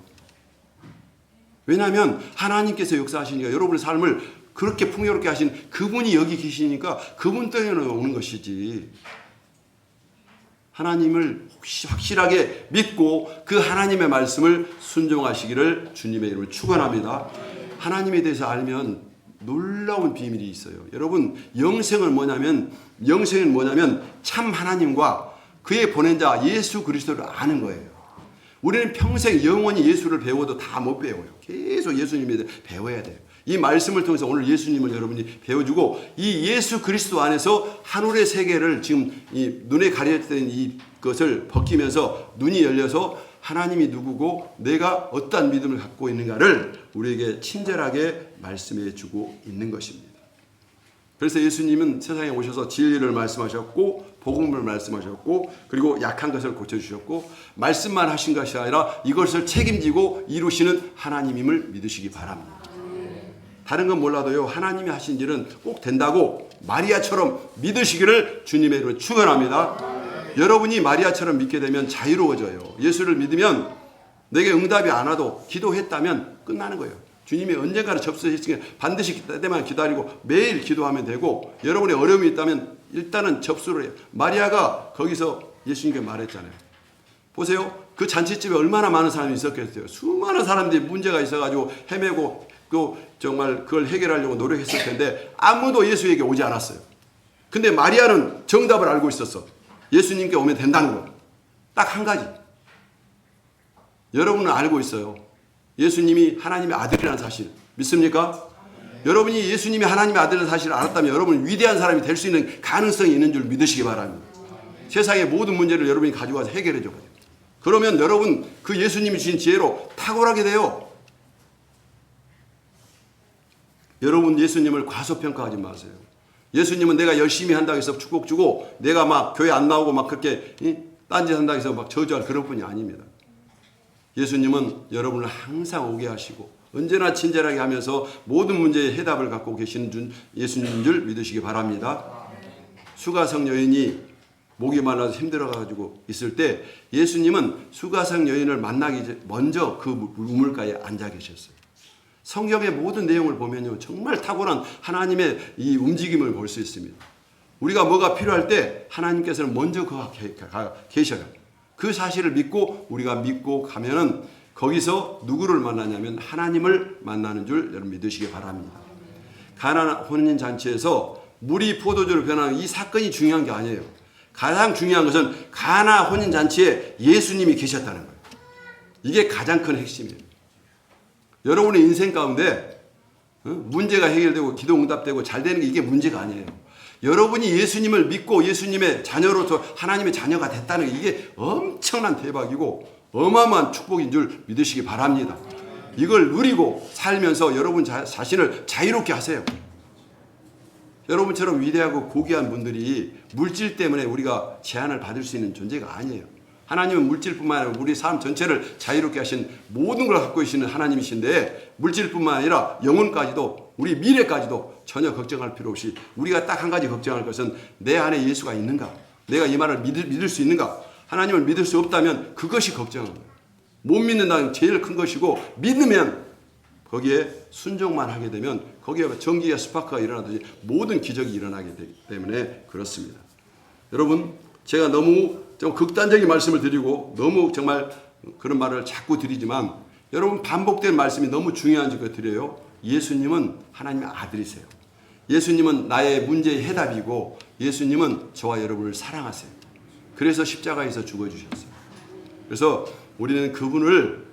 왜냐하면 하나님께서 역사하시니까 여러분의 삶을 그렇게 풍요롭게 하신 그분이 여기 계시니까 그분 때문에 오는 것이지. 하나님을 확실하게 믿고 그 하나님의 말씀을 순종하시기를 주님의 이름으로 축원합니다. 하나님에 대해서 알면 놀라운 비밀이 있어요. 여러분 영생은 뭐냐면 참 하나님과 그의 보낸 자 예수 그리스도를 아는 거예요. 우리는 평생 영원히 예수를 배워도 다 못 배워요. 계속 예수님에 대해 배워야 돼요. 이 말씀을 통해서 오늘 예수님을 여러분이 배워주고 이 예수 그리스도 안에서 하늘의 세계를 지금 이 눈에 가려졌던 이것을 벗기면서 눈이 열려서 하나님이 누구고 내가 어떠한 믿음을 갖고 있는가를 우리에게 친절하게 말씀해 주고 있는 것입니다. 그래서 예수님은 세상에 오셔서 진리를 말씀하셨고 복음을 말씀하셨고 그리고 약한 것을 고쳐주셨고 말씀만 하신 것이 아니라 이것을 책임지고 이루시는 하나님임을 믿으시기 바랍니다. 다른 건 몰라도요 하나님이 하신 일은 꼭 된다고 마리아처럼 믿으시기를 주님의 이름으로 축원합니다. 여러분이 마리아처럼 믿게 되면 자유로워져요. 예수를 믿으면 내게 응답이 안 와도 기도했다면 끝나는 거예요. 주님이 언젠가는 접수했으니까 반드시 그때만 기다리고 매일 기도하면 되고 여러분의 어려움이 있다면 일단은 접수를 해요. 마리아가 거기서 예수님께 말했잖아요. 보세요. 그 잔치집에 얼마나 많은 사람이 있었겠어요. 수많은 사람들이 문제가 있어가지고 헤매고 또 정말 그걸 해결하려고 노력했을 텐데 아무도 예수에게 오지 않았어요. 근데 마리아는 정답을 알고 있었어. 예수님께 오면 된다는 거. 딱 한 가지. 여러분은 알고 있어요. 예수님이 하나님의 아들이라는 사실 믿습니까? 여러분이 예수님이 하나님의 아들이라는 사실을 알았다면 여러분은 위대한 사람이 될 수 있는 가능성이 있는 줄 믿으시기 바랍니다. 세상의 모든 문제를 여러분이 가져와서 해결해 줘요. 그러면 여러분 그 예수님이 주신 지혜로 탁월하게 돼요. 여러분 예수님을 과소평가하지 마세요. 예수님은 내가 열심히 한다고 해서 축복 주고 내가 막 교회 안 나오고 막 그렇게 딴짓 한다고 해서 막 저주할 그런 분이 아닙니다. 예수님은 여러분을 항상 오게 하시고 언제나 친절하게 하면서 모든 문제의 해답을 갖고 계시는 예수님인 줄 믿으시기 바랍니다. 수가성 여인이 목이 말라서 힘들어가지고 있을 때 예수님은 수가성 여인을 만나기 먼저 그 우물가에 앉아 계셨어요. 성경의 모든 내용을 보면요 정말 탁월한 하나님의 이 움직임을 볼 수 있습니다. 우리가 뭐가 필요할 때 하나님께서는 먼저 계셔요. 그 사실을 믿고 우리가 믿고 가면은 거기서 누구를 만나냐면 하나님을 만나는 줄 여러분 믿으시기 바랍니다. 가나 혼인 잔치에서 물이 포도주로 변하는 이 사건이 중요한 게 아니에요. 가장 중요한 것은 가나 혼인 잔치에 예수님이 계셨다는 거예요. 이게 가장 큰 핵심이에요. 여러분의 인생 가운데 문제가 해결되고 기도 응답되고 잘 되는 게 이게 문제가 아니에요. 여러분이 예수님을 믿고 예수님의 자녀로서 하나님의 자녀가 됐다는 게 이게 엄청난 대박이고 어마어마한 축복인 줄 믿으시기 바랍니다. 이걸 누리고 살면서 여러분 자신을 자유롭게 하세요. 여러분처럼 위대하고 고귀한 분들이 물질 때문에 우리가 제한을 받을 수 있는 존재가 아니에요. 하나님은 물질뿐만 아니라 우리 삶 전체를 자유롭게 하신 모든 걸 갖고 계시는 하나님이신데 물질뿐만 아니라 영혼까지도 우리 미래까지도 전혀 걱정할 필요 없이 우리가 딱 한 가지 걱정할 것은 내 안에 예수가 있는가? 내가 이 말을 믿을 수 있는가? 하나님을 믿을 수 없다면 그것이 걱정인 거예요. 못 믿는다는 제일 큰 것이고 믿으면 거기에 순종만 하게 되면 거기에 전기와 스파크가 일어나듯이 모든 기적이 일어나게 되기 때문에 그렇습니다. 여러분 제가 너무 좀 극단적인 말씀을 드리고 너무 정말 그런 말을 자꾸 드리지만 여러분 반복된 말씀이 너무 중요한지까 드려요. 예수님은 하나님의 아들이세요. 예수님은 나의 문제의 해답이고 예수님은 저와 여러분을 사랑하세요. 그래서 십자가에서 죽어주셨어요. 그래서 우리는 그분을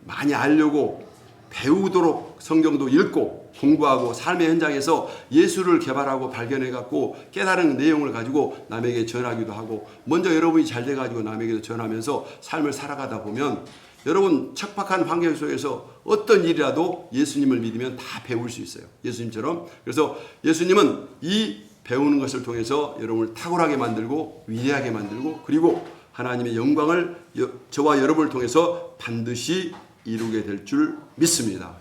많이 알려고 배우도록 성경도 읽고 공부하고 삶의 현장에서 예수를 개발하고 발견해갖고 깨달은 내용을 가지고 남에게 전하기도 하고 먼저 여러분이 잘 돼가지고 남에게도 전하면서 삶을 살아가다 보면 여러분 척박한 환경 속에서 어떤 일이라도 예수님을 믿으면 다 배울 수 있어요. 예수님처럼. 그래서 예수님은 이 배우는 것을 통해서 여러분을 탁월하게 만들고 위대하게 만들고 그리고 하나님의 영광을 저와 여러분을 통해서 반드시 이루게 될 줄 믿습니다.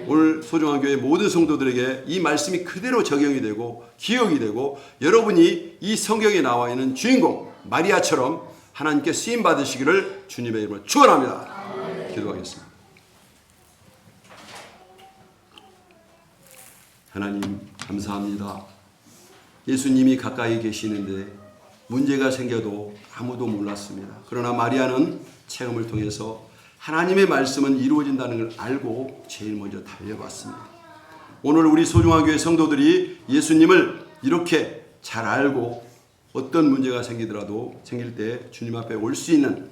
오늘 소중한 교회 모든 성도들에게 이 말씀이 그대로 적용이 되고 기억이 되고 여러분이 이 성경에 나와 있는 주인공 마리아처럼 하나님께 쓰임 받으시기를 주님의 이름으로 축원합니다. 기도하겠습니다. 하나님 감사합니다. 예수님이 가까이 계시는데 문제가 생겨도 아무도 몰랐습니다. 그러나 마리아는 체험을 통해서 하나님의 말씀은 이루어진다는 걸 알고 제일 먼저 달려봤습니다. 오늘 우리 소중한 교회 성도들이 예수님을 이렇게 잘 알고 어떤 문제가 생길 때 주님 앞에 올 수 있는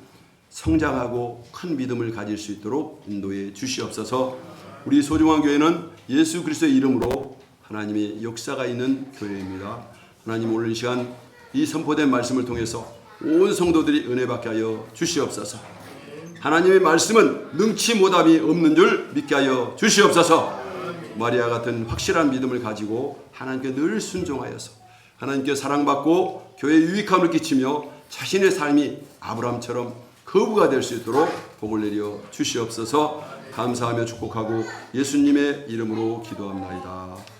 성장하고 큰 믿음을 가질 수 있도록 인도해 주시옵소서. 우리 소중한 교회는 예수 그리스도의 이름으로 하나님의 역사가 있는 교회입니다. 하나님 오늘 이 시간 이 선포된 말씀을 통해서 온 성도들이 은혜 받게 하여 주시옵소서. 하나님의 말씀은 능치 못함이 없는 줄 믿게 하여 주시옵소서. 마리아 같은 확실한 믿음을 가지고 하나님께 늘 순종하여서 하나님께 사랑받고 교회에 유익함을 끼치며 자신의 삶이 아브라함처럼 거부가 될 수 있도록 복을 내려 주시옵소서. 감사하며 축복하고 예수님의 이름으로 기도합나이다.